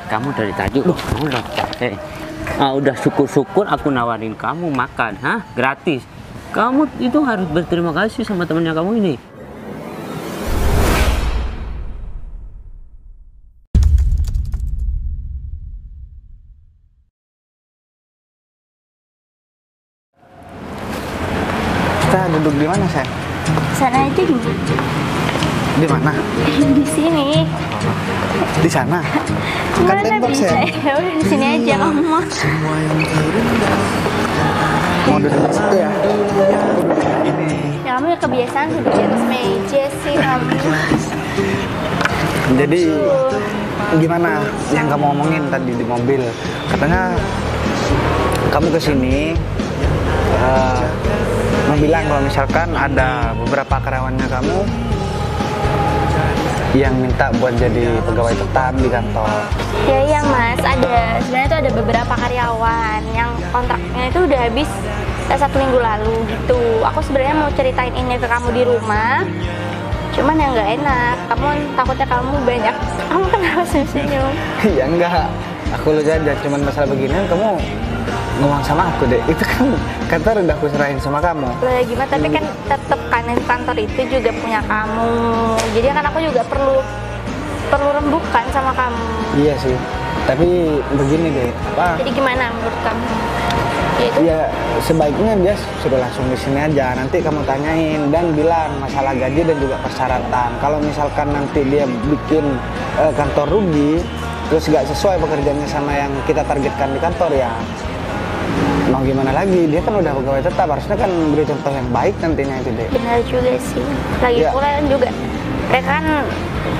kamu dari tadi udah capek. Udah syukur-syukur aku nawarin kamu makan, gratis. Kamu itu harus berterima kasih sama temannya kamu ini. Kita duduk di mana, Sen? Sana aja dulu. Di mana? Di sini. Di sana. Kan Mana tembok, bisa? Sen. Ya udah di sini aja kamu. Mau duduk di situ ya? Ya kamu ya kebiasaan duduk di atas meja sih kamu. Jadi gimana yang kamu omongin tadi di mobil? Katanya kamu kesini mau bilang kalau misalkan ada beberapa karyawannya kamu yang minta buat jadi pegawai tetap di kantor. Ya iya mas, sebenarnya tuh ada beberapa karyawan yang kontraknya itu udah habis 1 minggu lalu gitu. Aku sebenarnya mau ceritain ini ke kamu di rumah, cuman yang nggak enak. Takutnya kamu banyak. Kamu kenapa senyum? Ya enggak, aku lu aja. Cuman masalah beginian kamu ngomong sama aku deh. Itu kan kantor udah aku serahin sama kamu. Loh ya gimana, tapi kan tetep kan kantor itu juga punya kamu. Jadi kan aku juga perlu rembukan sama kamu. Iya sih, tapi begini deh, apa? Jadi gimana menurut kamu? Ya sebaiknya dia sudah langsung di sini aja. Nanti kamu tanyain dan bilang masalah gaji dan juga persyaratan. Kalau misalkan nanti dia bikin kantor rugi, terus nggak sesuai pekerjaannya sama yang kita targetkan di kantor, ya mau gimana lagi? Dia kan udah pegawai tetap, harusnya kan beri contoh yang baik nantinya itu deh. Benar juga sih. Lagi Ya. pula kan juga mereka kan,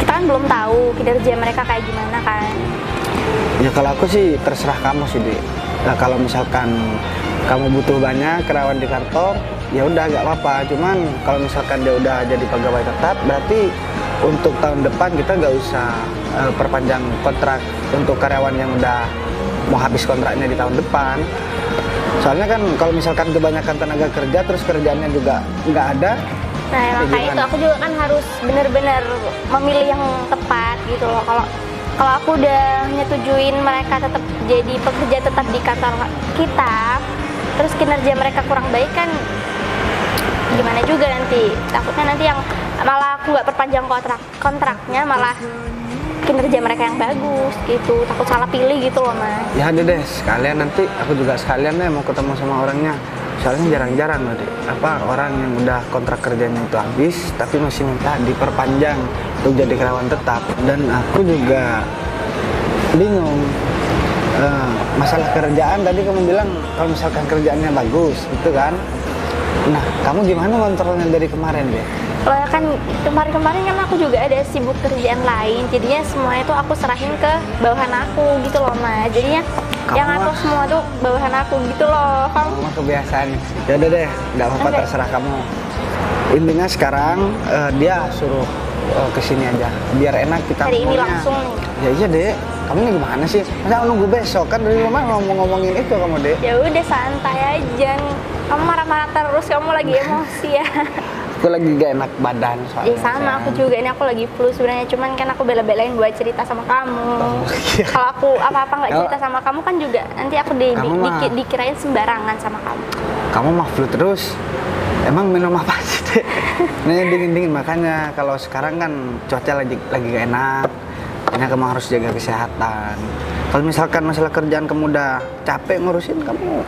kita kan belum tahu kinerja mereka kayak gimana kan. Ya kalau aku sih terserah kamu sih, Dek. Nah, kalau misalkan kamu butuh banyak karyawan di kantor, ya udah nggak apa-apa. Cuman kalau misalkan dia udah jadi pegawai tetap, berarti untuk tahun depan kita nggak usah perpanjang kontrak untuk karyawan yang udah mau habis kontraknya di tahun depan. Soalnya kan kalau misalkan kebanyakan tenaga kerja terus kerjaannya juga nggak ada. Nah emang kayak itu aku juga kan harus benar-benar memilih yang tepat gitu loh. Kalau aku udah nyetujuin mereka tetap jadi pekerja tetap di kantor kita, terus kinerja mereka kurang baik kan gimana juga nanti. Takutnya nanti yang malah aku nggak perpanjang kontraknya, malah kinerja mereka yang bagus gitu. Takut salah pilih gitu loh mas. Ya ada deh, sekalian nanti aku juga sekalian deh mau ketemu sama orangnya. Soalnya jarang-jarang loh deh, orang yang udah kontrak kerjanya itu habis tapi masih minta diperpanjang untuk jadi karyawan tetap. Dan aku juga bingung, masalah kerjaan tadi kamu bilang kalau misalkan kerjaannya bagus gitu kan. Nah kamu gimana kontrolnya dari kemarin deh? Kalau kan kemarin kan aku juga ada sibuk kerjaan lain, jadinya semuanya tuh aku serahin ke bawahan aku gitu loh mas. Jadinya yang ngatur semua tuh bawahan aku gitu loh. Kamu kebiasaan. Ya udah deh, nggak apa-apa, terserah kamu. Intinya sekarang dia suruh kesini aja, biar enak kita hari ini ngomongnya. langsung nih. Ya iya dek, kamu ini gimana sih? Masa nunggu besok kan dari rumah ngomongin itu kamu dek? Ya udah santai aja. Kamu marah-marah terus, kamu lagi emosi ya. Aku lagi gak enak badan soalnya. Sama aku juga, ini aku lagi flu sebenarnya, cuman kan aku bela-belain buat cerita sama kamu. Iya. Kalau aku apa-apa nggak cerita sama kamu kan juga nanti aku dikirain sembarangan sama kamu. Kamu mah flu terus. Emang minum apa sih dek? Nah dingin-dingin, makanya kalau sekarang kan cuaca lagi gak enak. Makanya kamu harus jaga kesehatan. Kalau misalkan masalah kerjaan kamu udah capek ngurusin, kamu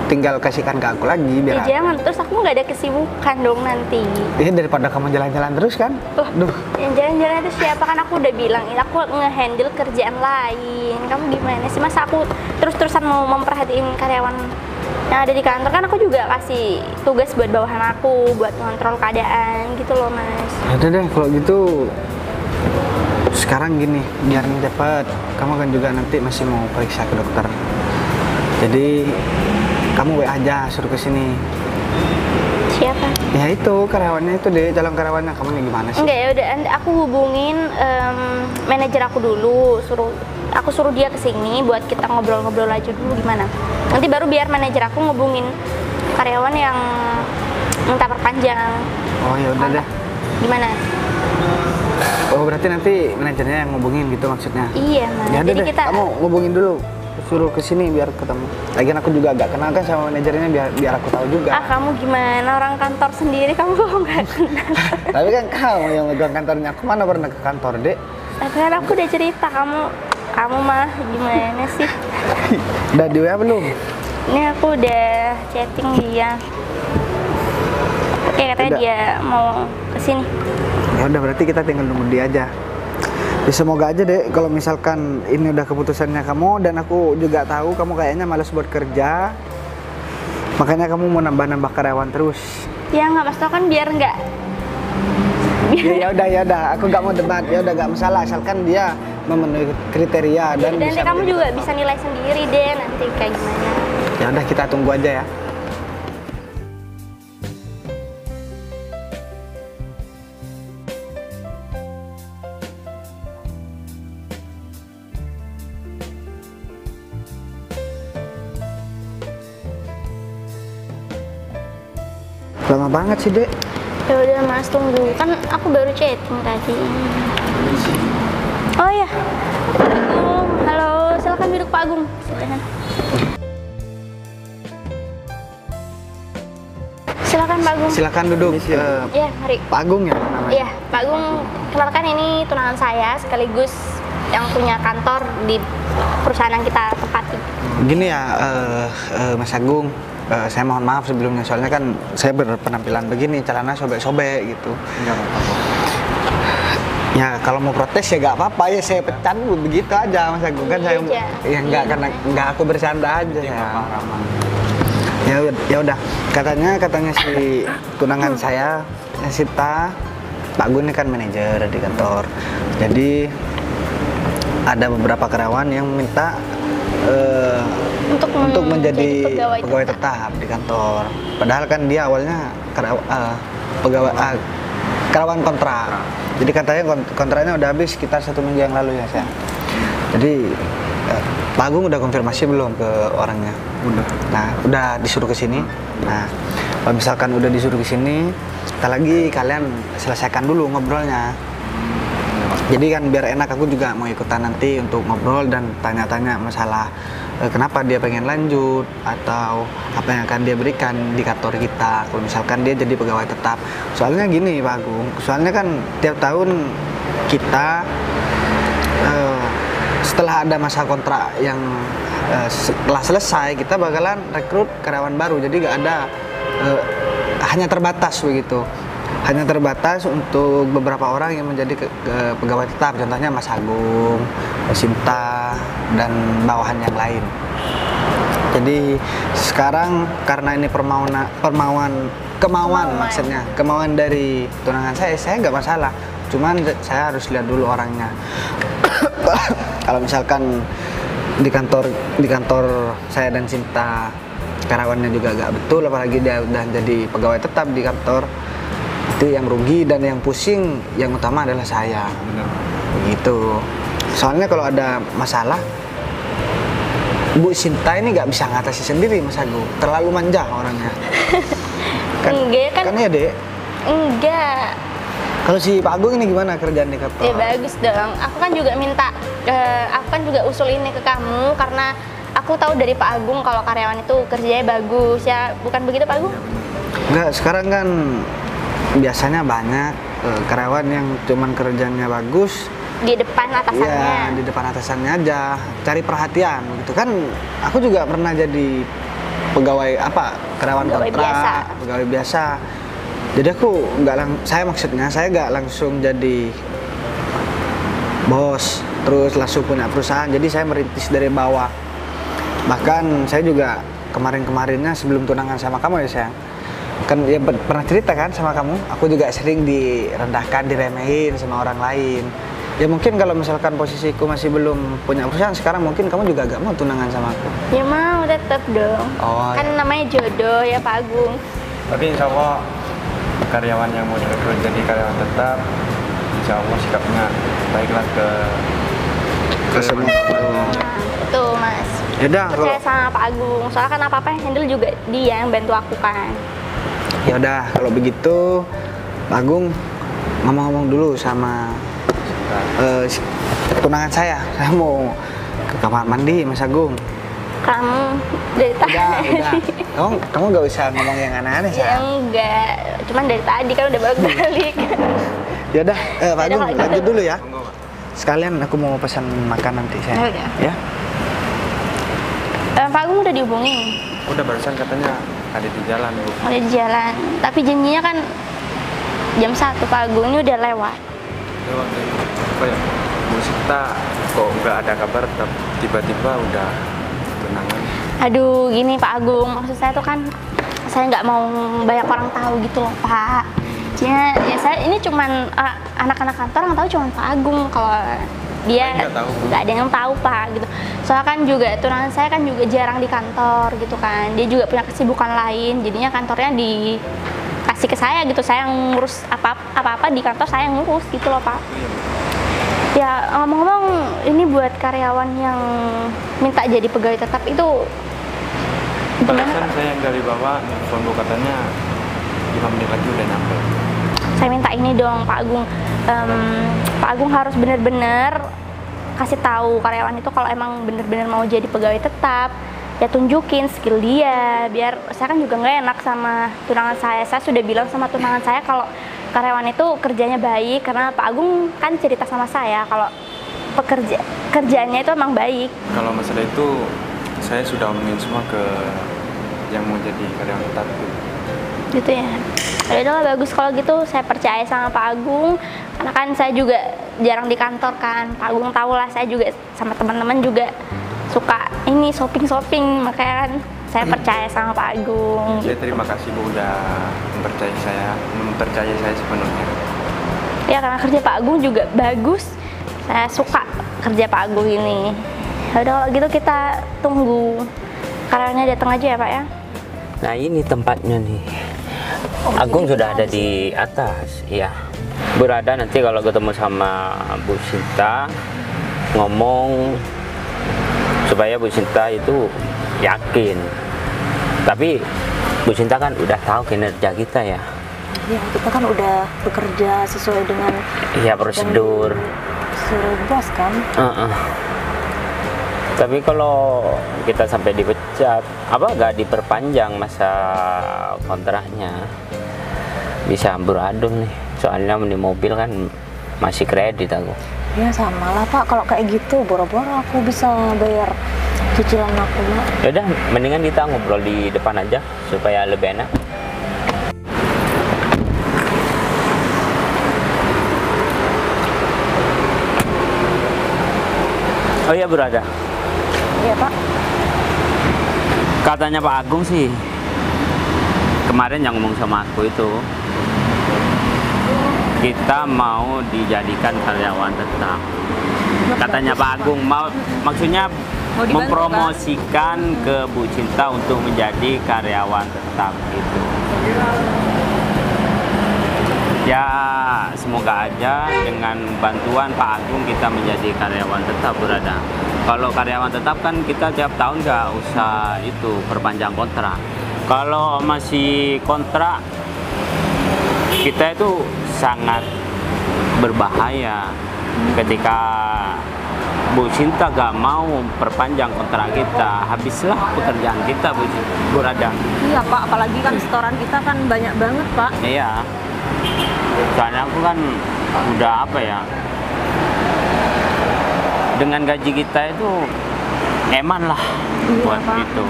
tinggal kasihkan ke aku lagi biar. Ya jangan, terus aku nggak ada kesibukan dong nanti. Iya daripada kamu jalan-jalan terus kan. Duh. Yang jalan-jalan itu siapa, kan aku udah bilang aku nge-handle kerjaan lain. Kamu gimana sih, masa aku terus-terusan mau memperhatiin karyawan yang ada di kantor? Kan aku juga kasih tugas buat bawahan aku buat ngontrol keadaan gitu loh mas. Ya udah deh kalau gitu. Sekarang gini, biar cepet. Kamu kan juga nanti masih mau periksa ke dokter. Jadi kamu WA aja suruh ke sini. Siapa? Ya itu karyawannya itu deh, calon karyawannya. Kamu nih gimana sih? Enggak, ya udah aku hubungin manajer aku dulu, aku suruh dia ke sini buat kita ngobrol-ngobrol aja dulu gimana. Nanti baru biar manajer aku ngubungin karyawan yang minta perpanjang. Oh ya udah deh. Gimana? Oh berarti nanti manajernya yang ngubungin gitu maksudnya? Iya mas. Ya udah Jadi deh, kita kamu ngubungin dulu, suruh ke sini biar ketemu. Lagian aku juga agak kenal kan sama manajernya, biar aku tahu juga. kamu gimana, orang kantor sendiri kamu kok nggak kenal? Tapi kan kamu yang megang kantornya, aku mana pernah ke kantor, Dek. Tapi kan aku udah cerita, kamu mah gimana sih? Udah di WA belum? Ini aku udah chatting dia. Oke, katanya Udah. dia mau kesini. Ya udah berarti kita tinggal nunggu dia aja. Ya, semoga aja deh kalau misalkan ini udah keputusannya kamu, dan aku juga tahu kamu kayaknya malas buat kerja. Makanya kamu mau nambah-nambah karyawan terus. Ya nggak mas, kan biar nggak. Ya udah, aku nggak mau debat. Ya udah nggak masalah, asalkan dia memenuhi kriteria dan Dan bisa kamu menjadi juga kantor. bisa nilai sendiri deh nanti kayak gimana. Ya udah kita tunggu aja ya. Lama banget sih, Dek. Ya udah mas, tunggu. Kan aku baru chatting tadi. Oh ya, Pak Agung. Halo, silakan duduk Pak Agung. Silakan Pak Agung. Silakan duduk. Ya, mari. Pak Agung ya namanya? Iya, Pak Agung, kenalkan ini tunangan saya sekaligus yang punya kantor di perusahaan yang kita tempati. Gini ya, Mas Agung, saya mohon maaf sebelumnya, soalnya kan saya berpenampilan begini, celana sobek-sobek gitu. Enggak apa-apa. Ya kalau mau protes ya nggak apa-apa, ya saya pecat begitu aja Mas Agung, kan saya Iya, ya nggak, karena nggak, aku bercanda aja ya. Ya udah, katanya si tunangan saya, Sita, Pak Agung ini kan manajer di kantor. Jadi ada beberapa karyawan yang minta untuk menjadi pegawai tetap di kantor. Padahal kan dia awalnya karyawan kontrak. Jadi katanya kontraknya udah habis sekitar 1 minggu yang lalu ya saya. Jadi Pak Agung udah konfirmasi belum ke orangnya? Udah. Nah, udah disuruh ke sini. Nah, kalau misalkan udah disuruh ke sini, sekali lagi kalian selesaikan dulu ngobrolnya. Jadi kan biar enak, aku juga mau ikutan nanti untuk ngobrol dan tanya-tanya masalah kenapa dia pengen lanjut atau apa yang akan dia berikan di kantor kita kalau misalkan dia jadi pegawai tetap. Soalnya gini Pak Agung, soalnya kan tiap tahun kita setelah ada masa kontrak yang setelah selesai, kita bakalan rekrut karyawan baru. Jadi nggak ada, hanya terbatas begitu. Hanya terbatas untuk beberapa orang yang menjadi pegawai tetap, contohnya Mas Agung, Sinta, dan bawahan yang lain. Jadi sekarang karena ini kemauan maksudnya, kemauan dari tunangan saya nggak masalah. Cuman saya harus lihat dulu orangnya. Kalau misalkan di kantor saya dan Sinta karyawannya juga nggak betul, apalagi dia udah jadi pegawai tetap di kantor, itu yang rugi dan yang pusing yang utama adalah saya. Benar. Begitu. Soalnya kalau ada masalah, Bu Sinta ini nggak bisa ngatasi sendiri Mas Agung, terlalu manja orangnya. Enggak kan? Kan ya Dek. Enggak. Kalau si Pak Agung ini gimana kerjaan di kantor? Ya bagus dong. Aku kan juga aku kan juga usul ini ke kamu karena aku tahu dari Pak Agung kalau karyawan itu kerjanya bagus ya, bukan begitu Pak Agung? Enggak, sekarang kan biasanya banyak karyawan yang cuman kerjanya bagus Di depan atasannya. ya, di depan atasannya aja, cari perhatian gitu kan. Aku juga pernah jadi karyawan Pegawai kontrak, biasa. pegawai biasa. Jadi aku saya nggak langsung jadi bos terus langsung punya perusahaan. Jadi saya merintis dari bawah. Bahkan saya juga kemarin-kemarinnya sebelum tunangan sama kamu ya sayang, kan ya pernah cerita kan sama kamu, aku juga sering direndahkan, diremehin sama orang lain. Ya mungkin kalau misalkan posisiku masih belum punya perusahaan sekarang, mungkin kamu juga gak mau tunangan sama aku. Ya mau tetap dong. Oh, Kan namanya jodoh ya Pak Agung. Tapi insya Allah karyawan yang mau direkrut jadi karyawan tetap, insya Allah sikapnya baiklah ke semua. Nah, tuh Mas. Yaudah, Percaya sama Pak Agung. Soalnya kan apa-apa yang handle juga dia yang bantu aku kan. ya udah kalau begitu Pak Agung ngomong-ngomong dulu sama tunangan saya mau ke kamar mandi Mas Agung. Kamu dari tadi. Udah. Kamu gak usah ngomong yang aneh-aneh, Ya sayang. enggak, cuman dari tadi kan udah balik. Ya udah, Pak Agung kalau gitu. lanjut dulu ya. Sekalian aku mau pesan makan nanti saya. Ya udah. Ya. Pak Agung udah dihubungin, Udah barusan katanya ada di jalan, Bu. udah di jalan. Tapi janjinya kan jam 1 Pak Agung, ini udah lewat. Lewat ya. Apa ya? Bu Sinta kok nggak ada kabar, tiba-tiba udah tunangan. Aduh, gini Pak Agung, maksud saya tuh kan saya nggak mau banyak orang tahu gitu loh Pak. Ya saya ini cuman anak-anak kantor yang tahu cuman Pak Agung. Kalau dia Nggak tahu. nggak ada yang tahu Pak gitu. Soalnya kan juga tunangan saya kan juga jarang di kantor gitu kan. Dia juga punya kesibukan lain, jadinya kantornya dikasih ke saya gitu. Saya yang ngurus apa-apa di kantor, saya yang ngurus gitu loh Pak. Ya ngomong-ngomong, ini buat karyawan yang minta jadi pegawai tetap itu gimana? Barusan saya yang dari bawah nelfon Bu, katanya 5 menit lagi udah nyampe. Saya minta ini dong Pak Agung. Pak Agung harus bener-bener kasih tahu karyawan itu kalau emang bener-bener mau jadi pegawai tetap, ya tunjukin skill dia. Biar saya kan juga nggak enak sama tunangan saya. Saya sudah bilang sama tunangan saya kalau karyawan itu kerjanya baik, karena Pak Agung kan cerita sama saya kalau kerjaannya itu emang baik. Kalau masalah itu saya sudah omongin semua ke yang mau jadi karyawan tetap, Bu. Gitu ya. Ya udahlah, bagus kalau gitu. Saya percaya sama Pak Agung karena kan saya juga jarang di kantor kan. Pak Agung tahu lah, saya juga sama teman-teman juga suka ini shopping, makanya kan saya percaya sama Pak Agung. Saya terima kasih, Bu, udah mempercayai saya sepenuhnya. Ya karena kerja Pak Agung juga bagus. Saya suka kerja Pak Agung ini. Ya udah kalau gitu kita tunggu karyawannya datang aja ya Pak ya. Nah ini tempatnya nih. Agung sudah ada di atas, ya. Berada nanti kalau ketemu sama Bu Sinta ngomong supaya Bu Sinta itu yakin. Tapi Bu Sinta kan udah tahu kinerja kita ya. Ya, kita kan udah bekerja sesuai dengan Iya prosedur. suruh bos kan. Tapi kalau kita sampai dipecat, apa nggak diperpanjang masa kontraknya, bisa amburadul nih. Soalnya di mobil kan masih kredit aku. Ya sama lah Pak, kalau kayak gitu boro-boro aku bisa bayar cicilan aku Pak. Yaudah, mendingan kita ngobrol di depan aja supaya lebih enak. Oh iya berada. Iya Pak. Katanya Pak Agung sih kemarin yang ngomong sama aku itu, kita mau dijadikan karyawan tetap. Katanya Pak Agung maksudnya mempromosikan ke Bu Sinta untuk menjadi karyawan tetap gitu. Ya semoga aja dengan bantuan Pak Agung kita menjadi karyawan tetap berada. Kalau karyawan tetap kan kita tiap tahun nggak usah itu perpanjang kontrak. Kalau masih kontrak kita itu sangat berbahaya ketika Bu Sinta gak mau perpanjang kontrak kita, habislah pekerjaan kita Bu Radha. Iya Pak, apalagi kan setoran kita kan banyak banget Pak. Iya, soalnya aku kan udah apa ya, dengan gaji kita itu eman lah Iya, buat Pak. itu.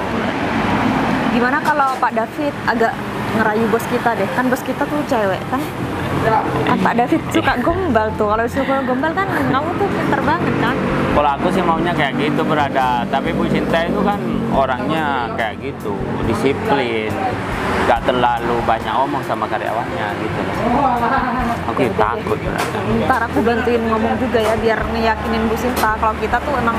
Gimana kalau Pak David agak ngerayu bos kita deh, kan bos kita tuh cewek kan? Kan Pak David suka gombal tuh, kalau suka gombal kan kamu tuh pinter banget kan? Kalau aku sih maunya kayak gitu berada, tapi Bu Sinta itu kan orangnya kayak gitu, disiplin, gak terlalu banyak omong sama karyawannya gitu loh. Aku takut berada. Ntar aku bantuin ngomong juga ya, biar ngeyakinin Bu Sinta kalau kita tuh emang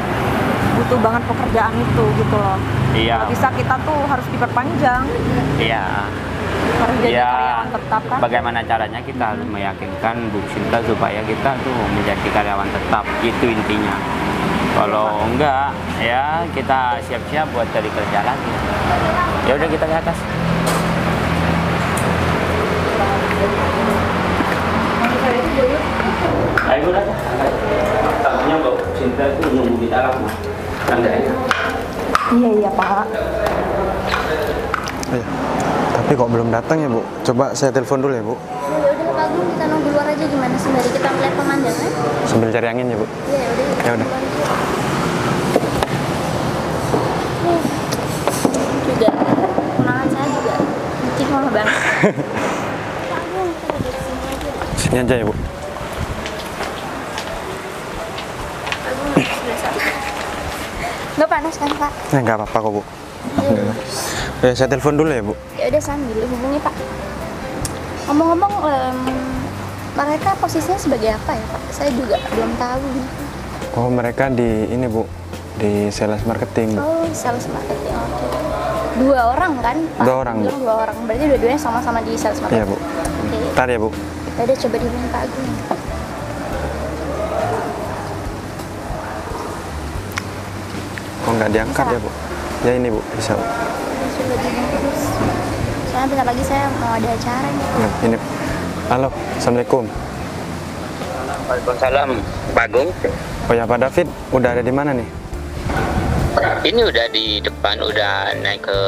butuh banget pekerjaan itu gitu loh. Iya, Kalau bisa kita tuh harus diperpanjang, iya. harus jadi Ya, karyawan tetap kan? bagaimana caranya kita harus meyakinkan Bu Sinta supaya kita tuh menjadi karyawan tetap, itu intinya. Kalau enggak, ya kita siap-siap buat cari kerja lagi. Ya udah kita ke atas. Ayo udah. Tamunya Mbak Sinta itu nunggu di dalam. Kan nggak enak. Iya Pak. Iya. Tapi kok belum datang ya Bu? Coba saya telepon dulu ya Bu. Ya udah Pak Agung, kita nunggu luar aja gimana sembari kita melihat pemandangan. Sambil cari angin ya Bu. Iya udah. Ya udah. Juga kenangan saya juga istimewa banget. Pak Agung, kita duduk sini aja. Sini aja ya Bu. Pak Agung sebelah sana. Nggak panas kan Pak? Ya nggak apa-apa kok Bu. Alhamdulillah. Ya, saya telepon dulu ya Bu. Ya udah sambil hubungi Pak. Ngomong-ngomong, mereka posisinya sebagai apa ya Pak? Saya juga belum tahu. Oh mereka di ini Bu, di sales marketing Bu. Oh, sales marketing. Oke. 2 orang kan? Pak? 2 orang, Bu. 2 orang. Berarti dua-duanya sama-sama di sales marketing. Iya Bu. Oke. Ntar ya Bu. Ya udah coba dihubungi Pak Agung. Kok nggak diangkat Bisa. ya Bu? Ya ini Bu, bisa Bu. Ya, coba dihubungi terus. Soalnya bentar lagi saya mau ada acara nih. Nah, ini. Halo, Assalamualaikum. Waalaikumsalam, Pak Agung. Oh ya Pak David, udah ada di mana nih? Ini udah di depan, udah naik ke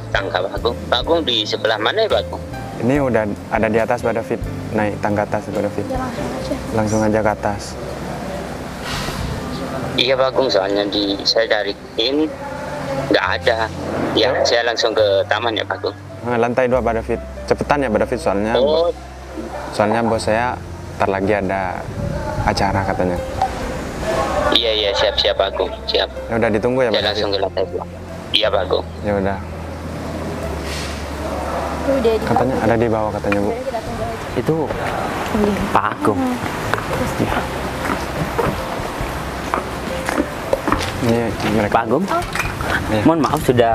tangga Pak Agung. Pak Agung di sebelah mana ya Pak Agung? Ini udah ada di atas Pak David, naik tangga atas Pak David. Ya langsung aja. Langsung aja ke atas. Iya Pak Agung, soalnya saya cariin nggak ada. Ya, saya langsung ke taman ya Pak Agung. Nah, lantai 2 Pak David. Cepetan ya Pak David, Oh, soalnya bos saya ntar lagi ada acara katanya. iya siap Pak Agung, siap. Ya udah ditunggu ya Pak Saya langsung David. ke lantai 2. Iya Pak Agung. Ya udah. Udah di Katanya ada di bawah katanya Bu. Udah, kita tunggu aja. Itu Pak Agung. Ini mereka. Pak Agung. Iya. Mohon maaf sudah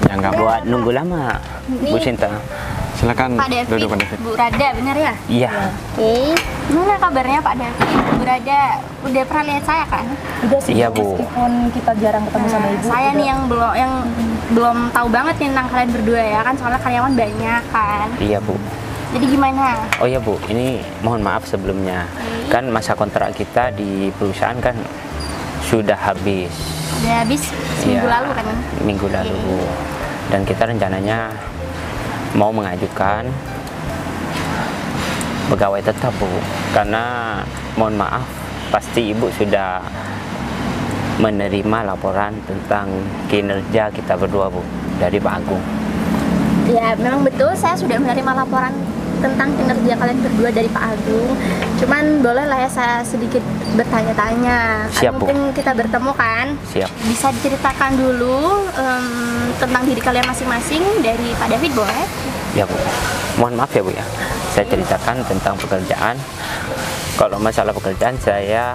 Ya nggak buat nunggu lama, Bu Sinta. Silakan Pak David, duduk Pak David. Bu Rada, bener ya? Iya. Oke. Gimana kabarnya Pak David? Bu Rada, udah pernah lihat saya kan? Udah sih, Iya, Bu. meskipun kita jarang ketemu sama Ibu. Saya udah. nih yang belum tahu banget nih tentang kalian berdua ya kan, soalnya karyawan banyak kan. Iya Bu. Jadi gimana? Oh ya Bu, ini mohon maaf sebelumnya. Kan masa kontrak kita di perusahaan kan sudah habis. Udah habis seminggu Iya, lalu kan? Minggu lalu. Dan kita rencananya mau mengajukan pegawai tetap Bu. Karena mohon maaf, pasti Ibu sudah menerima laporan tentang kinerja kita berdua Bu dari Pak Agung. Ya memang betul, saya sudah menerima laporan tentang kinerja kalian berdua dari Pak Agung. Cuman boleh lah ya saya sedikit bertanya-tanya. Kan Siap, Bu. mumpung kita bertemu kan, Siap. bisa diceritakan dulu tentang diri kalian masing-masing dari Pak David boleh? Ya Bu, mohon maaf ya Bu ya. Saya ceritakan tentang pekerjaan. Kalau masalah pekerjaan saya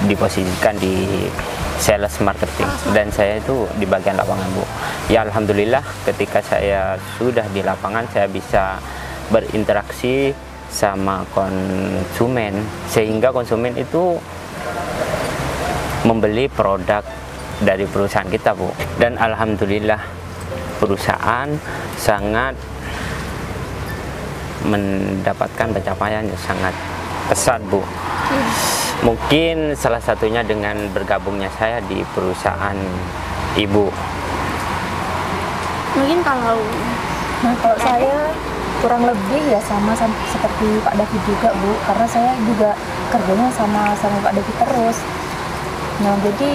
diposisikan di sales marketing dan saya itu di bagian lapangan Bu. Ya alhamdulillah ketika saya sudah di lapangan saya bisa berinteraksi sama konsumen sehingga konsumen itu membeli produk dari perusahaan kita Bu. Dan alhamdulillah perusahaan sangat mendapatkan pencapaian yang sangat pesat Bu. Mungkin salah satunya dengan bergabungnya saya di perusahaan Ibu. Mungkin kalau Nah, kalau saya kurang lebih ya sama seperti Pak David juga Bu, karena saya juga kerjanya sama Pak David terus. Nah, jadi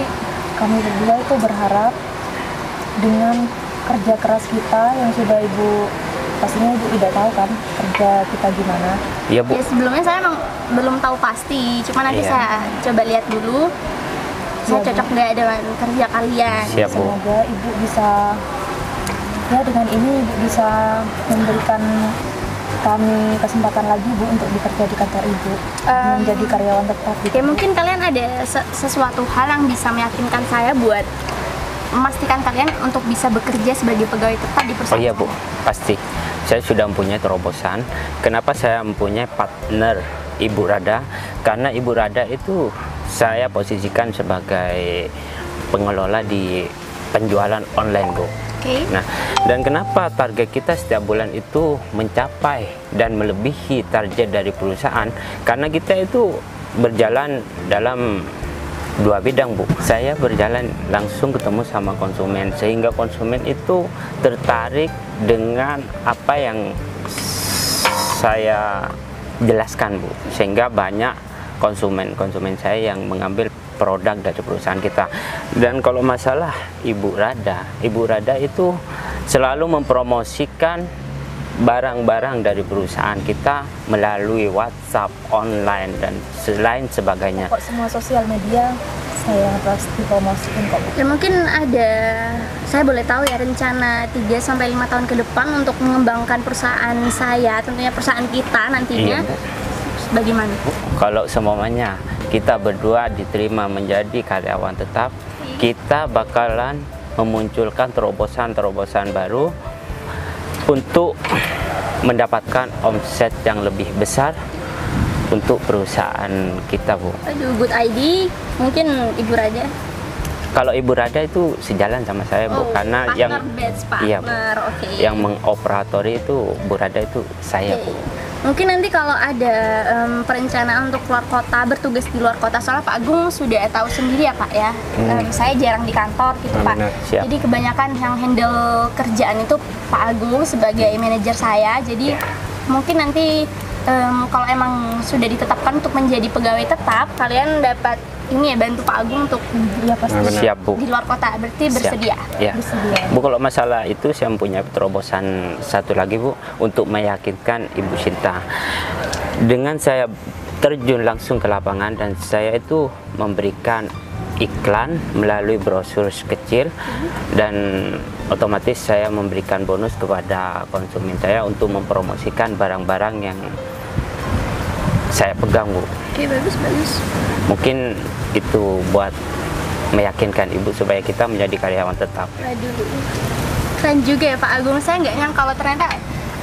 kami berdua itu berharap dengan kerja keras kita yang sudah Ibu, pastinya Ibu tidak tahu kan kerja kita gimana. Iya Bu. ya sebelumnya saya emang belum tahu pasti, cuma nanti Iya. saya coba lihat dulu saya Iya, Bu. cocok nggak dengan kerja kalian. Siap Bu. Semoga Ibu bisa, ya dengan ini Ibu bisa memberikan kami kesempatan lagi Bu untuk bekerja di kantor Ibu, menjadi karyawan tetap gitu. Oke, mungkin kalian ada sesuatu hal yang bisa meyakinkan saya buat memastikan kalian untuk bisa bekerja sebagai pegawai tetap di Oh perusahaan. iya Bu, pasti. Saya sudah mempunyai terobosan. Kenapa saya mempunyai partner Ibu Rada? Karena Ibu Rada itu saya posisikan sebagai pengelola di penjualan online, Bu. Oke. Nah, dan kenapa target kita setiap bulan itu mencapai dan melebihi target dari perusahaan? Karena kita itu berjalan dalam dua bidang, Bu. Saya berjalan langsung ketemu sama konsumen, sehingga konsumen itu tertarik dengan apa yang saya jelaskan, Bu. Sehingga banyak konsumen saya yang mengambil produk dari perusahaan kita. Dan kalau masalah Ibu Rada itu selalu mempromosikan barang-barang dari perusahaan kita melalui WhatsApp, online, dan lain sebagainya. Kok semua sosial media saya pasti promosikan kok. Dan mungkin ada, saya boleh tahu ya, rencana 3-5 tahun ke depan untuk mengembangkan perusahaan saya, tentunya perusahaan kita nantinya. Iya, Bu. Bagaimana? Kalau semuanya kita berdua diterima menjadi karyawan tetap, kita bakalan memunculkan terobosan-terobosan baru untuk mendapatkan omset yang lebih besar untuk perusahaan kita, Bu. Aduh, good ID. Mungkin Ibu Rada. Kalau Ibu Rada itu sejalan sama saya, Bu, karena yang iya, Bu, oke. yang mengoperatori itu Bu Rada itu saya, Bu. Mungkin nanti kalau ada perencanaan untuk keluar kota, bertugas di luar kota, soalnya Pak Agung sudah tahu sendiri ya Pak ya, saya jarang di kantor gitu Pak. Siap. Jadi kebanyakan yang handle kerjaan itu Pak Agung sebagai manajer saya. Jadi mungkin nanti kalau emang sudah ditetapkan untuk menjadi pegawai tetap, kalian dapat ini ya, bantu Pak Agung untuk Ya pasti. Siap, Bu. di luar kota, berarti bersedia. Ya. Bersedia. Bu, kalau masalah itu saya punya terobosan satu lagi, Bu, untuk meyakinkan Ibu Sinta. Dengan saya terjun langsung ke lapangan dan saya itu memberikan iklan melalui brosur kecil, dan otomatis saya memberikan bonus kepada konsumen saya untuk mempromosikan barang-barang yang saya pegang, Bu. Oke, bagus. Mungkin itu buat meyakinkan Ibu supaya kita menjadi karyawan tetap. Waduh, keren juga ya Pak Agung. Saya nggak nyangka kalau ternyata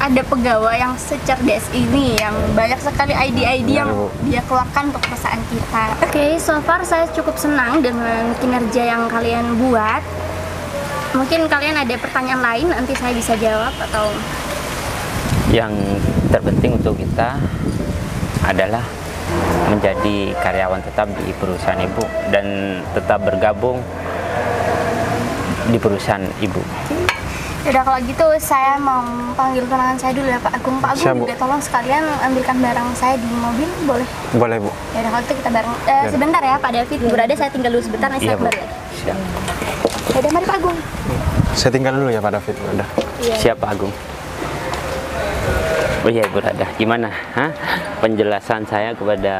ada pegawai yang secerdas ini, yang banyak sekali ide-ide yang dia keluarkan untuk perusahaan kita. Oke, so far saya cukup senang dengan kinerja yang kalian buat. Mungkin kalian ada pertanyaan lain, nanti saya bisa jawab atau... Yang terpenting untuk kita adalah menjadi karyawan tetap di perusahaan Ibu dan tetap bergabung di perusahaan Ibu. Udah, kalau gitu saya mau panggil tunangan saya dulu ya Pak Agung. Pak Agung Siap, Bu. juga tolong sekalian ambilkan barang saya di mobil, boleh? Boleh, Bu. Ya udah, kalau gitu kita bareng. Sebentar ya Pak David, Bu Rada saya tinggal dulu sebentar, nanti saya Iya, Bu. kembali lagi. Siap. Ya udah, mari Pak Agung. Saya tinggal dulu ya Pak David. Udah. Siap, Pak Agung. Oh iya, Bu Rada, gimana? Penjelasan saya kepada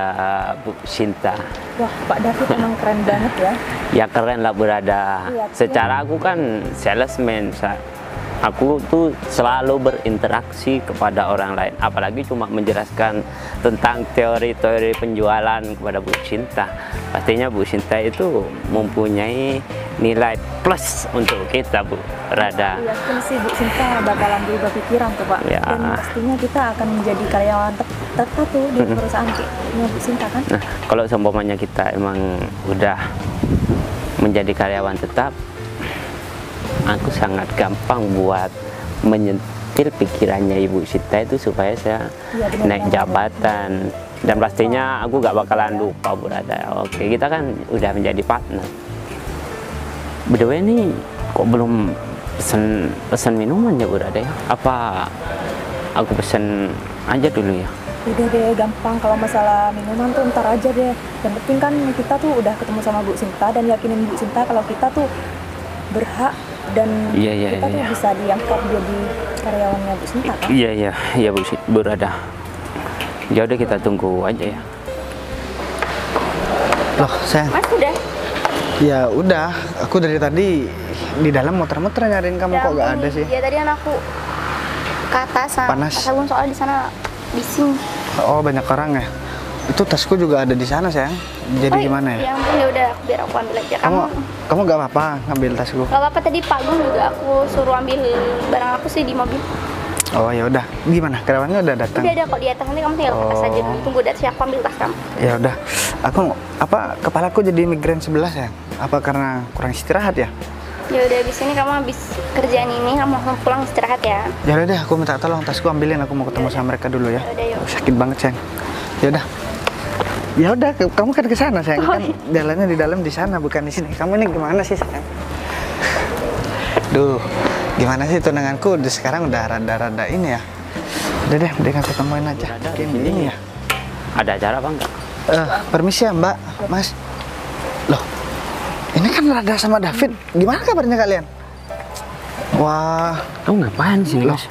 Bu Sinta. Wah, Pak David emang keren banget ya. Ya keren lah, Bu Rada. Iya, Secara aku kan salesman, aku tuh selalu berinteraksi kepada orang lain, apalagi cuma menjelaskan tentang teori-teori penjualan kepada Bu Sinta. Pastinya Bu Sinta itu mempunyai nilai plus untuk kita, Bu Rada. Aku yakin sih Bu Sinta bakalan berubah pikiran tuh Pak. Ya. Dan pastinya kita akan menjadi karyawan tetap tuh di perusahaan Bu Sinta kan. Nah, kalau seumpamanya kita emang udah menjadi karyawan tetap, aku sangat gampang buat menyentil pikirannya Ibu Sinta itu supaya saya Iya, benar naik banget. jabatan. Dan pastinya aku gak bakalan lupa, Bu Rada. Oke, kita kan udah menjadi partner. By the way, ini kok belum pesen minuman ya, Bu Rada ya? Apa aku pesen aja dulu ya? Udah deh, gampang. Kalau masalah minuman tuh ntar aja deh. Yang penting kan kita tuh udah ketemu sama Bu Sinta dan yakinin Bu Sinta kalau kita tuh berhak dan Iya, kita tuh bisa diangkat jadi karyawannya Bu Sinta kan. Iya Bu Rada. Ya udah, kita tunggu aja ya. Loh, sayang. Mas udah? Ya udah, aku dari tadi di dalam muter-muter nyariin kamu, kok gak ada sih? Ya tadi kan aku ke atas sama Panas. Pak Agung, soalnya di sana bising. Oh, banyak orang ya? Itu tasku juga ada di sana, sayang. Jadi gimana ya? Ya ampun, ya udah, biar aku ambil aja. Kamu gak apa-apa ngambil tasku? Gak apa-apa, tadi Pak Agung juga aku suruh ambil barang aku sih di mobil. Oh ya udah, gimana? Karyawannya udah datang? Udah ada kok di atas, nanti kamu tinggal ke atas aja dulu. Tunggu dari siapa ambil tas kamu. Ya udah, aku kepalaku jadi migrain sebelah ya? Apa karena kurang istirahat ya? Ya udah habis ini kamu habis kerjaan ini kamu langsung pulang istirahat ya. Ya udah deh, aku minta tolong tasku ambilin, aku mau ketemu sama mereka dulu ya. Yaudah, yuk. Sakit banget sayang. Ya udah. Ya udah, kamu kan ke sana sayang. Kan jalannya di dalam di sana bukan di sini. Kamu ini gimana sih sayang? Duh, gimana sih tunanganku udah sekarang udah rada-rada ini ya. Udah deh, mending aku temuin aja. Mungkin ini ya. Ada acara apa enggak? Permisi ya Mbak, Mas. Loh, ini kan Rada sama David. Gimana kabarnya kalian? Wah, Kamu ngapain di sini, Mas?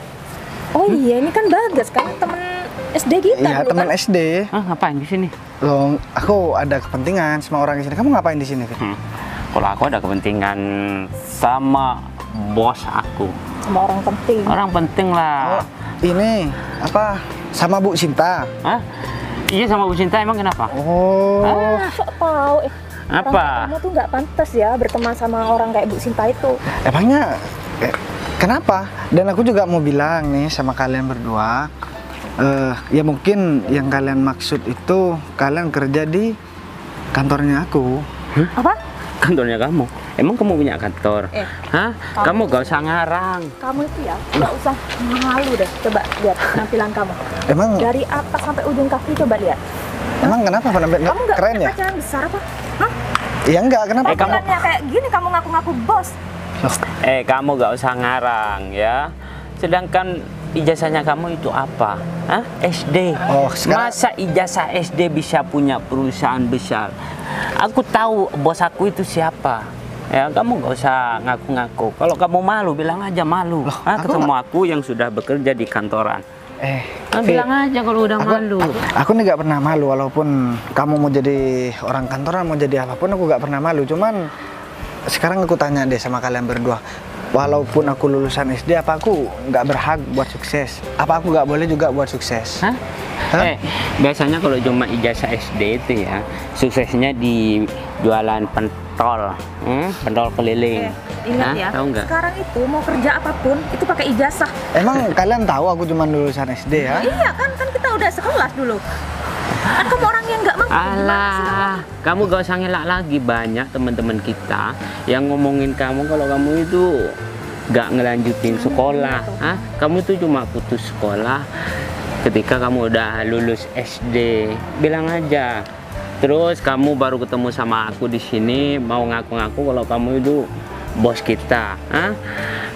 Oh iya, ini kan Bagas kan temen SD kita iya dulu teman kan? SD. Ngapain di sini? Loh, aku ada kepentingan sama orang di sini. Kamu ngapain di sini, Fit? Kalau aku ada kepentingan sama bos aku. Sama orang penting. Orang penting lah. Oh, ini apa? Sama Bu Sinta. Hah? Iya sama Bu Cinta, emang kenapa? Oh, Sok tahu Apa? kamu tuh nggak pantas ya berteman sama orang kayak Bu Sinta itu. emangnya kenapa? Dan aku juga mau bilang nih sama kalian berdua. Ya mungkin yang kalian maksud itu kalian kerja di kantornya aku. Apa? Kantornya kamu? Emang kamu punya kantor? Hah? Kamu gak usah ngarang. Kamu itu ya nggak usah malu deh. Coba lihat penampilan kamu. Emang Dari atas sampai ujung kaki coba lihat. emang kenapa penampilan Kamu nggak keren punya ya? pacaran besar apa? Hah? Iya enggak, kenapa? kamu- Bukannya kayak gini kamu ngaku-ngaku bos. Kamu gak usah ngarang ya. Sedangkan ijazahnya kamu itu apa? Hah? SD. Oh, sekarang- Masa ijazah SD bisa punya perusahaan besar? Aku tahu bos aku itu siapa. Ya, kamu gak usah ngaku-ngaku. Kalau kamu malu, bilang aja malu. aku Ketemu aku yang sudah bekerja di kantoran. Fit, Bilang aja kalau udah malu. Aku nih gak pernah malu walaupun kamu mau jadi orang kantoran, mau jadi apapun aku gak pernah malu. Cuman sekarang aku tanya deh sama kalian berdua. Walaupun aku lulusan SD, apa aku nggak berhak buat sukses? Apa aku nggak boleh juga buat sukses? Hah? Hah? Biasanya kalau cuma ijazah SD itu ya, suksesnya di jualan pentol, pentol keliling. Ingat Hah? ya, Tahu nggak? sekarang itu mau kerja apapun itu pakai ijazah. Emang kalian tahu aku cuma lulusan SD ya? Iya kan kita udah sekelas dulu. Kan kamu orang yang nggak mampu. Alah, kamu gak usah ngelak lagi. Banyak teman-teman kita yang ngomongin kamu kalau kamu itu gak ngelanjutin sekolah. Hah? Kamu itu cuma putus sekolah ketika kamu udah lulus SD. Bilang aja. Terus kamu baru ketemu sama aku di sini mau ngaku-ngaku kalau kamu itu bos kita. Hah?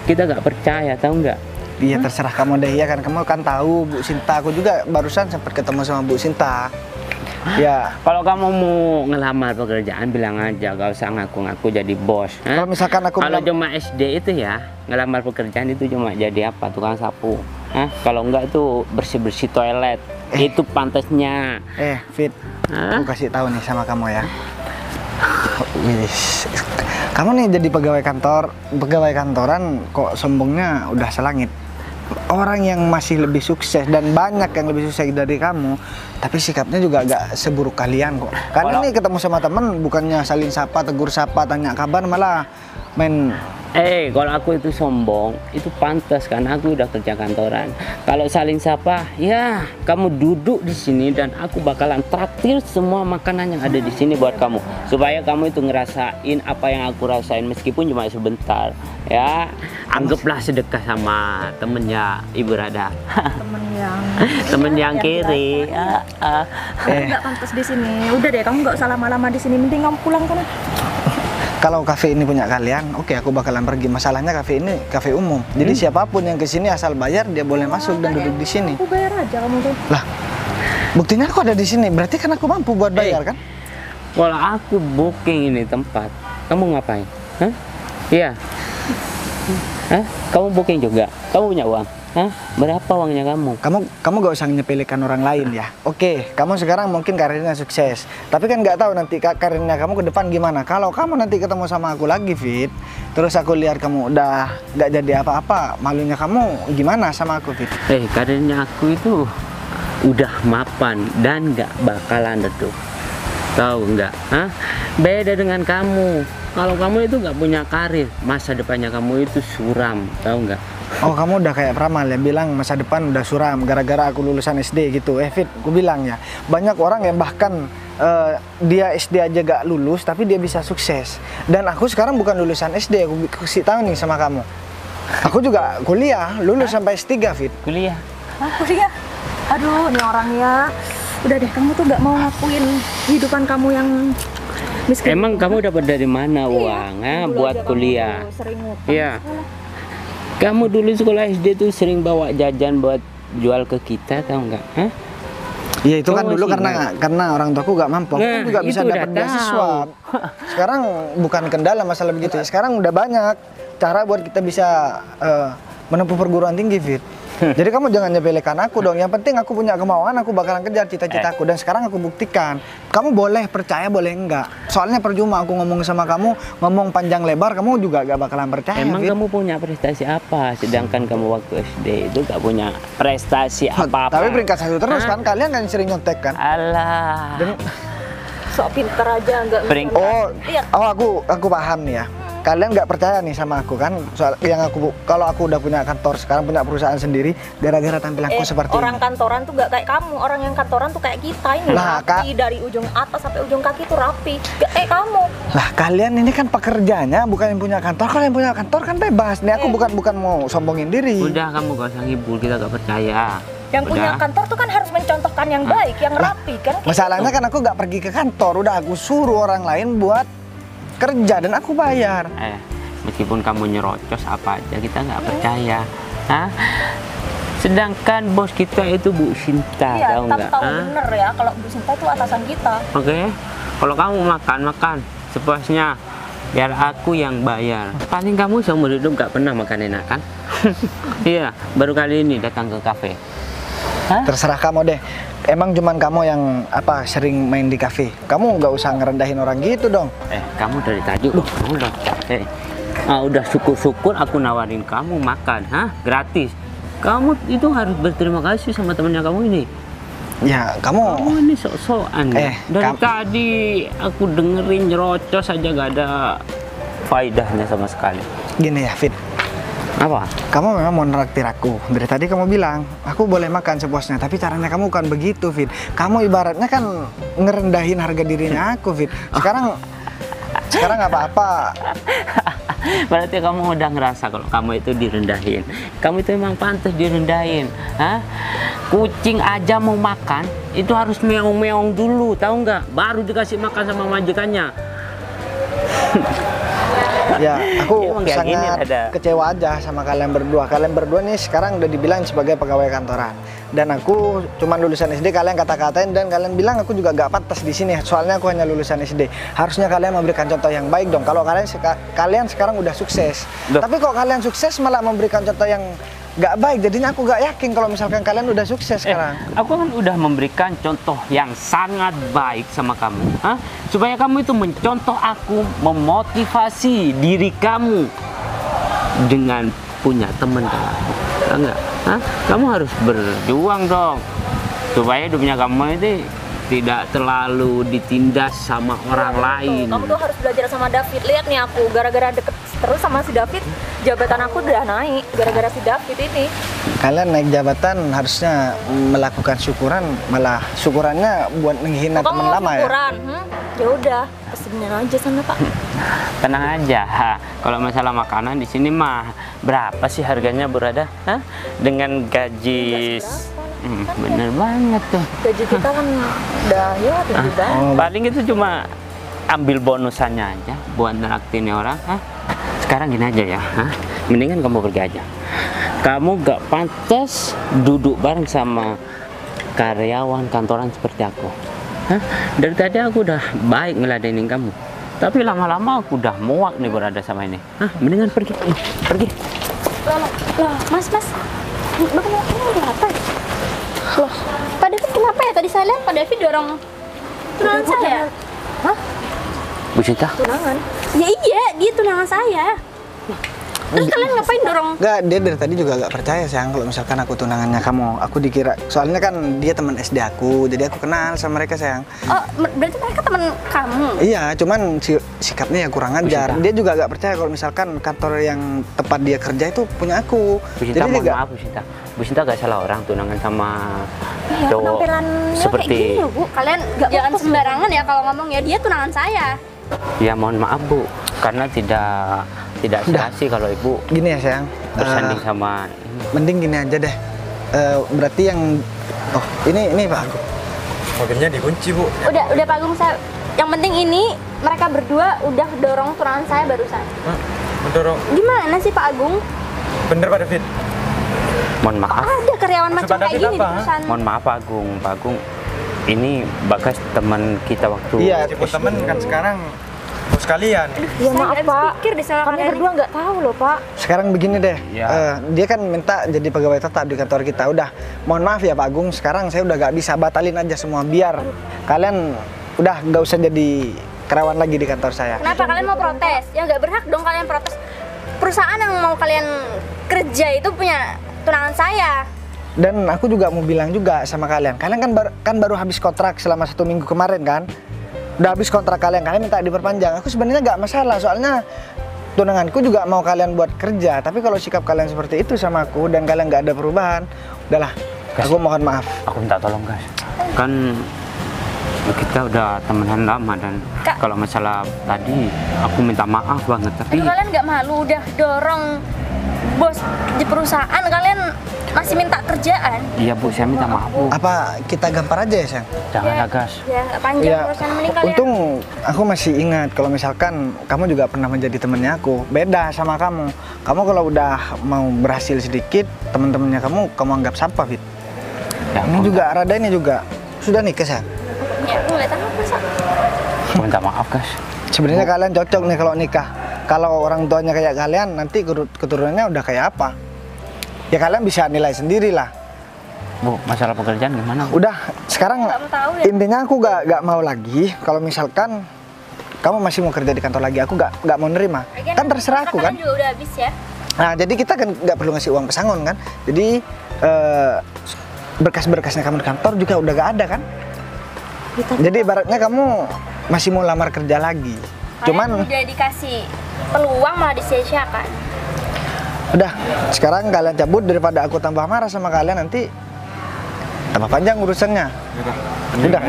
Kita gak percaya, tahu nggak? Iya terserah kamu deh ya kan, kamu kan tahu Bu Sinta, aku juga barusan sempat ketemu sama Bu Sinta. Ya, Kalau kamu mau ngelamar pekerjaan bilang aja, gak usah ngaku-ngaku jadi bos. Hah? kalau misalkan aku Kalau bilang, cuma SD itu ya, ngelamar pekerjaan itu cuma jadi apa? Tukang sapu. Hah? Kalau enggak itu bersih-bersih toilet. Itu pantasnya. Fit, Hah? aku kasih tahu nih sama kamu ya. Wis, kamu nih jadi pegawai kantoran kok sombongnya udah selangit. Orang yang masih lebih sukses dan banyak yang lebih sukses dari kamu, tapi sikapnya juga agak seburuk kalian kok. Kalian nih ketemu sama temen bukannya saling sapa, tegur sapa, tanya kabar, malah main. Kalau aku itu sombong, itu pantas karena aku udah kerja kantoran. Kalau saling sapa, ya kamu duduk di sini dan aku bakalan traktir semua makanan yang ada di sini buat kamu, supaya kamu itu ngerasain apa yang aku rasain meskipun cuma sebentar. Ya, anggaplah sedekah sama temennya Ibu Rada. Temen yang Temen yang kiri. kamu nggak pantas di sini. Udah deh, kamu nggak usah lama-lama di sini. Mending kamu pulang sana. Kalau kafe ini punya kalian, oke aku bakalan pergi. Masalahnya kafe ini kafe umum. Jadi siapapun yang kesini asal bayar dia boleh masuk dan duduk di sini. Aku bayar aja kamu tuh. Lah, buktinya aku ada di sini. Berarti kan aku mampu buat bayar kan? Kalau aku booking ini tempat, kamu ngapain? Hah? Iya. Hah? Kamu booking juga? Kamu punya uang? Hah? Berapa uangnya kamu? Kamu gak usah nyepelekan orang lain ya. Oke, kamu sekarang mungkin karirnya sukses, tapi kan nggak tahu nanti karirnya kamu ke depan gimana. Kalau kamu nanti ketemu sama aku lagi, Fit, terus aku lihat kamu udah nggak jadi apa-apa, malunya kamu gimana sama aku, Fit? Karirnya aku itu udah mapan dan nggak bakalan redup. Tahu nggak? Hah? Beda dengan kamu. Kalau kamu itu nggak punya karir, masa depannya kamu itu suram. Tahu nggak? Oh, kamu udah kayak peramal ya, bilang masa depan udah suram gara-gara aku lulusan SD gitu. Fit, aku bilang ya, banyak orang yang bahkan dia SD aja gak lulus tapi dia bisa sukses. Dan aku sekarang bukan lulusan SD, aku kasih tahu nih sama kamu. Aku juga kuliah, lulus sampai S3, Fit. Kuliah. Kuliah. Aduh, ini orangnya. Udah deh, kamu tuh gak mau ngakuin kehidupan kamu yang miskin. Emang kamu dapat dari mana uang buat kuliah? Iya. Kamu dulu sekolah SD tuh sering bawa jajan buat jual ke kita, tahu nggak? Hah? Iya itu kan Kamu dulu masih karena orang tuaku gak mampu, aku Nah, juga bisa itu udah dapat beasiswa. tahu. Sekarang bukan kendala masalah begitu ya. Sekarang udah banyak cara buat kita bisa menempuh perguruan tinggi, Fit. Jadi kamu jangan nyepelekan aku dong. Yang penting aku punya kemauan, aku bakalan kejar cita-citaku. Dan sekarang aku buktikan. Kamu boleh percaya, boleh enggak. Soalnya percuma aku ngomong sama kamu, ngomong panjang lebar, kamu juga gak bakalan percaya. Emang Fit. kamu punya prestasi apa? Sedangkan kamu waktu SD itu gak punya prestasi apa-apa. Tapi peringkat 1 terus kan, kalian kan sering nyontek kan. Alah. Dan, Sok pinter aja nggak bisa. Peringkat. aku paham nih ya. Kalian nggak percaya nih sama aku kan, soal yang kalau aku udah punya kantor, sekarang punya perusahaan sendiri, gara-gara tampilanku seperti orang ini. kantoran tuh gak kayak kamu, orang yang kantoran tuh kayak kita ini Lah, rapi, dari ujung atas sampai ujung kaki tuh rapi, gak kayak kamu. Lah kalian ini kan pekerjanya, bukan yang punya kantor. Kalau yang punya kantor kan bebas. Nih aku bukan mau sombongin diri. Udah kamu gak usah ngibul, kita gak percaya. Yang punya kantor tuh kan harus mencontohkan yang baik, yang rapi kan. Masalahnya kan aku nggak pergi ke kantor, udah aku suruh orang lain buat kerja dan aku bayar. Meskipun kamu nyerocos apa aja, kita nggak percaya. Hah? Sedangkan bos kita itu Bu Sinta, Iya, tahu nggak? tahu bener ya kalau Bu Sinta itu atasan kita. Oke, kalau kamu makan sepuasnya, biar aku yang bayar. Paling kamu seumur hidup nggak pernah makan enak kan? Iya, baru kali ini datang ke kafe. Hah? Terserah kamu deh. Emang cuman kamu yang sering main di kafe. Kamu nggak usah ngerendahin orang gitu dong. Kamu dari tadi udah. Udah syukur-syukur aku nawarin kamu makan, gratis. Kamu itu harus berterima kasih sama temannya kamu ini. Ya, kamu ini sok-sokan. Dari tadi aku dengerin nyerocos aja gak ada faedahnya sama sekali. Gini ya, Fit. Apa? Kamu memang mau neraktir aku. Dari tadi kamu bilang, aku boleh makan sepuasnya. Tapi caranya kamu bukan begitu, Fit. Kamu ibaratnya kan ngerendahin harga dirinya aku, Fit. Sekarang apa-apa. Berarti kamu udah ngerasa kalau kamu itu direndahin. Kamu itu emang pantas direndahin. Kucing aja mau makan, itu harus meong-meong dulu, tahu nggak? Baru dikasih makan sama majikannya. Ya, aku Ya, sangat kecewa aja sama kalian berdua. Kalian berdua nih sekarang udah dibilang sebagai pegawai kantoran. Dan aku cuma lulusan SD, kalian kata-katain dan kalian bilang aku juga gak pantas di sini. Soalnya aku hanya lulusan SD. Harusnya kalian memberikan contoh yang baik dong. Kalau kalian sekarang udah sukses. Tapi kok kalian sukses malah memberikan contoh yang gak baik, jadinya aku gak yakin kalau misalkan kalian udah sukses sekarang. Aku kan udah memberikan contoh yang sangat baik sama kamu, supaya kamu itu mencontoh aku, memotivasi diri kamu dengan punya teman kayak aku, enggak? Kamu harus berjuang dong, supaya hidupnya kamu itu tidak terlalu ditindas sama orang lain. Kamu tuh harus belajar sama David. Lihat nih aku, gara-gara deket terus sama si David, jabatan aku udah naik gara-gara si David ini. Kalian naik jabatan harusnya melakukan syukuran, malah syukurannya buat menghina teman lama syukuran? Ya udah, pesenin aja sana Pak. Tenang aja, kalau masalah makanan di sini mah berapa sih harganya berada? Dengan gaji bener banget tuh. Gaji kita kan udah ya tinggi banget. Paling itu cuma ambil bonusannya aja buat neraktin orang. Sekarang gini aja ya, mendingan kamu pergi aja. Kamu gak pantas duduk bareng sama karyawan kantoran seperti aku. Dari tadi aku udah baik ngeladenin kamu, tapi lama-lama aku udah muak nih berada sama ini. Mendingan pergi. Loh, mas, Bapak ini apa? Loh, Pak David kenapa ya? Tadi saya lihat Pak David dorong tunangan saya. Bu Sinta? Tunangan? Ya iya, dia tunangan saya. Terus kalian ngapain dorong? Enggak, dia dari tadi juga gak percaya sayang kalau misalkan aku tunangannya kamu. Aku dikira, soalnya kan dia teman SD aku, jadi aku kenal sama mereka sayang. Oh, berarti mereka teman kamu? Iya, cuman sikapnya ya kurang ajar. Dia juga gak percaya kalau misalkan kantor yang tempat dia kerja itu punya aku. Bu Sinta, Jadi mohon dia maaf Bu Sinta. Bu Sinta gak salah orang tunangan sama Iya, cowok penampilannya seperti. kayak gini loh, Bu. Kalian jangan sembarangan ya kalau ngomong ya, dia tunangan saya. Ya mohon maaf Bu, karena tidak serasi kalau Ibu gini ya sayang. bersanding sama Mending gini aja deh. Berarti yang ini Pak Agung. Mobilnya dikunci, Bu. Udah Pak Agung, saya yang penting ini mereka berdua udah dorong tunangan saya barusan. Mendorong. Gimana sih Pak Agung? Bener Pak David. mohon maaf. Ada karyawan macam Maksud Pak kayak David gini di apa? perusahaan. Mohon maaf Pak Agung. Ini Bagas teman kita waktu Iya. Meskipun temen kan sekarang bos kalian. Ya Saya maaf nggak habis Pak, pikir deh sama kami kalian berdua nggak tahu loh Pak. Sekarang begini deh, Ya. dia kan minta jadi pegawai tetap di kantor kita. Udah, mohon maaf ya Pak Agung, sekarang saya udah gak bisa, batalin aja semua biar kalian udah gak usah jadi karyawan lagi di kantor saya. Kenapa kalian mau protes? Ya nggak berhak dong kalian protes. Perusahaan yang mau kalian kerja itu punya tunangan saya. Dan aku juga mau bilang juga sama kalian kan baru habis kontrak selama 1 minggu kemarin kan. Udah habis kontrak kalian minta diperpanjang. Aku sebenarnya nggak masalah, soalnya tunanganku juga mau kalian buat kerja. Tapi kalau sikap kalian seperti itu sama aku dan kalian nggak ada perubahan, udahlah, aku mohon maaf. Aku minta tolong guys. Kan kita udah temenan lama dan Kak. kalau masalah tadi aku minta maaf banget tapi Tapi kalian nggak malu udah dorong bos di perusahaan, kalian masih minta kerjaan? iya Bu, saya minta maaf Bu. Apa kita gampar aja ya sayang? Jangan Gas. Ya nggak panjang Ya, urusan, mending kalian. untung aku masih ingat kalau misalkan kamu juga pernah menjadi temennya aku. Beda sama kamu. Kamu kalau udah mau berhasil sedikit, teman-temannya kamu anggap sampah, Fit. Ya, Ini juga Rada ini juga sudah nikah sayang. Ya aku nggak tahu masa. Aku minta maaf Gas. Sebenarnya kalian cocok nih kalau nikah. Kalau orang tuanya kayak kalian, nanti keturunannya udah kayak apa? Ya kalian bisa nilai sendiri lah. Bu, masalah pekerjaan gimana Bu? Udah, sekarang Nggak mau tahu ya. intinya aku gak mau lagi kalau misalkan kamu masih mau kerja di kantor lagi. Aku gak mau nerima. Lagian Kan terserah aku kan. kalian juga udah habis ya. Nah, jadi kita kan nggak perlu ngasih uang pesangon kan. Jadi berkas-berkasnya kamu di kantor juga udah gak ada kan. Jadi ibaratnya kamu masih mau lamar kerja lagi. Cuman Kalian udah dikasih peluang malah disia-siakan. udah, sekarang kalian cabut daripada aku tambah marah sama kalian, nanti tambah panjang urusannya. Udah,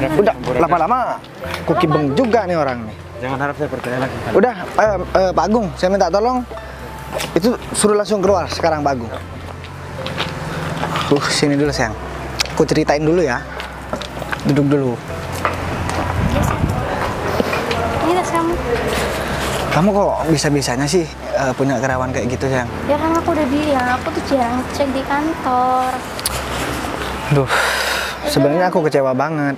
lama-lama aku kibeng juga nih orang nih. Jangan harap saya percaya lagi. Udah, Pak Agung, saya minta tolong itu suruh langsung keluar sekarang Pak Agung. Sini dulu sayang. Aku ceritain dulu ya. Duduk dulu. Ini tas kamu. Kamu kok bisa-bisanya sih punya karyawan kayak gitu sayang? Ya kan aku udah bilang, aku tuh jarang cek di kantor. Duh, sebenarnya aku kecewa banget.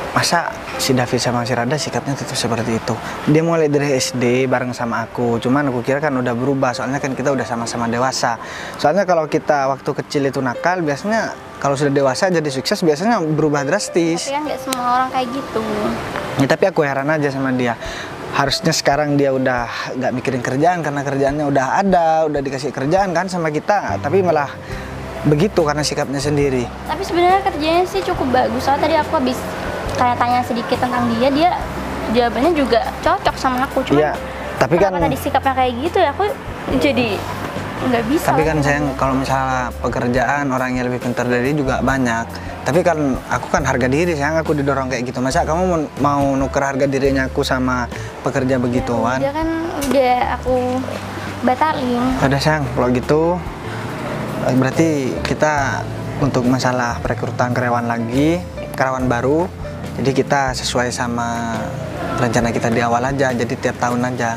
Masa si David sama si Rada sikapnya tetap seperti itu? Dia mulai dari SD bareng sama aku, cuman aku kira kan udah berubah, soalnya kan kita udah sama-sama dewasa. Soalnya kalau kita waktu kecil itu nakal, biasanya kalau sudah dewasa jadi sukses biasanya berubah drastis. Tapi kan nggak semua orang kayak gitu. Ya, tapi aku heran aja sama dia. Harusnya sekarang dia udah nggak mikirin kerjaan karena kerjaannya udah ada, udah dikasih kerjaan kan sama kita, tapi malah begitu karena sikapnya sendiri. Tapi sebenarnya kerjanya sih cukup bagus. Soalnya tadi aku habis tanya-tanya sedikit tentang dia jawabannya juga cocok sama aku. Cuma Iya, tapi kan tadi sikapnya kayak gitu ya, aku jadi nggak bisa. tapi kan sayang, kalau misalnya pekerjaan orang yang lebih pintar dari dia juga banyak. Tapi kan aku kan harga diri sayang, aku didorong kayak gitu. Masa kamu mau nuker harga dirinya aku sama pekerja begituan? Dia kan udah aku batalin. Udah sayang, kalau gitu berarti kita untuk masalah perekrutan karyawan baru, jadi kita sesuai sama rencana kita di awal aja, jadi tiap tahun aja.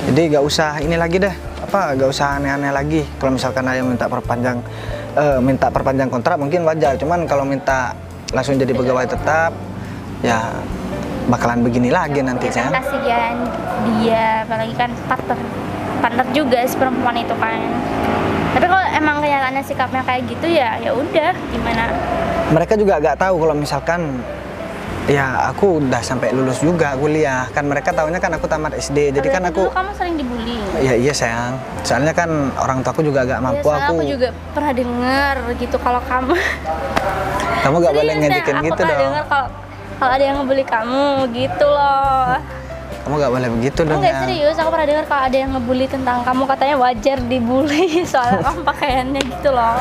Jadi gak usah ini lagi deh, gak usah aneh-aneh lagi. Kalau misalkan ada yang minta perpanjang kontrak mungkin wajar, cuman kalau minta langsung jadi pegawai tetap, ya bakalan begini lagi nanti Kan sayang. kasihan dia, apalagi kan partner juga si perempuan itu kan. Tapi kalau emang kenyataannya sikapnya kayak gitu ya udah, gimana? Mereka juga gak tahu kalau misalkan Ya aku udah sampai lulus juga kuliah. Kan mereka taunya kan aku tamat SD. Jadi kan aku. Dulu kamu sering dibully. Ya iya sayang. Soalnya kan orang tuaku juga agak mampu. Ya, aku juga pernah dengar gitu kalau kamu. Kamu gak boleh Serius, ngejekin aku gitu pernah dong. dengar kalau ada yang ngebully kamu gitu loh. Kamu gak boleh begitu dong. Enggak Yang. serius, aku pernah dengar kalau ada yang ngebully tentang kamu, katanya wajar dibully soalnya kamu pakaiannya gitu loh.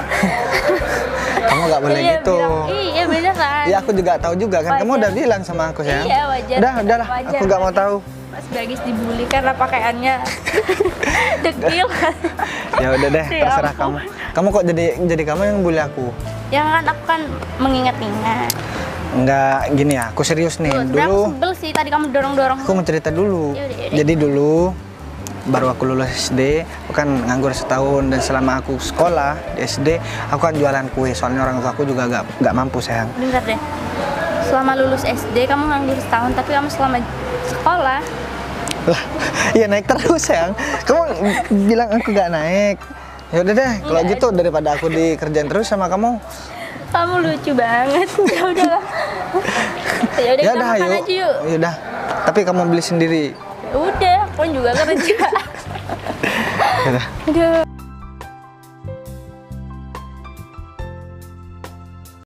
Kamu gak boleh Iya, gitu. iya beneran. Iya aku juga tahu juga kan. Kamu Wajar. udah bilang sama aku sayang. Iya wajar. Udahlah. Wajar. Aku gak mau tahu. Mas Bagis dibully karena pakaiannya dekil. Ya udah deh, Ya terserah ampun. kamu. Kamu kok jadi kamu yang bully aku? Ya kan aku kan mengingat-ingat. Enggak gini ya, aku serius nih. Sebenarnya aku Dulu sebel sih tadi kamu dorong-dorong. aku mau cerita dulu. Yaudah. Jadi dulu baru aku lulus SD, aku kan nganggur setahun dan selama aku sekolah di SD, aku kan jualan kue. Soalnya orang tua aku juga gak mampu sayang. Bentar deh. Selama lulus SD kamu nganggur setahun, tapi kamu selama sekolah Lah, iya naik terus sayang. Kamu bilang aku gak naik. Ya udah deh, kalau Enggak. gitu daripada aku dikerjain terus sama kamu. kamu lucu banget. Ya udahlah. Ya udah Ya kita udah, makan yuk. aja yuk. Ya udah. Tapi kamu beli sendiri. Udah, aku juga kerja. Ya udah. Aduh.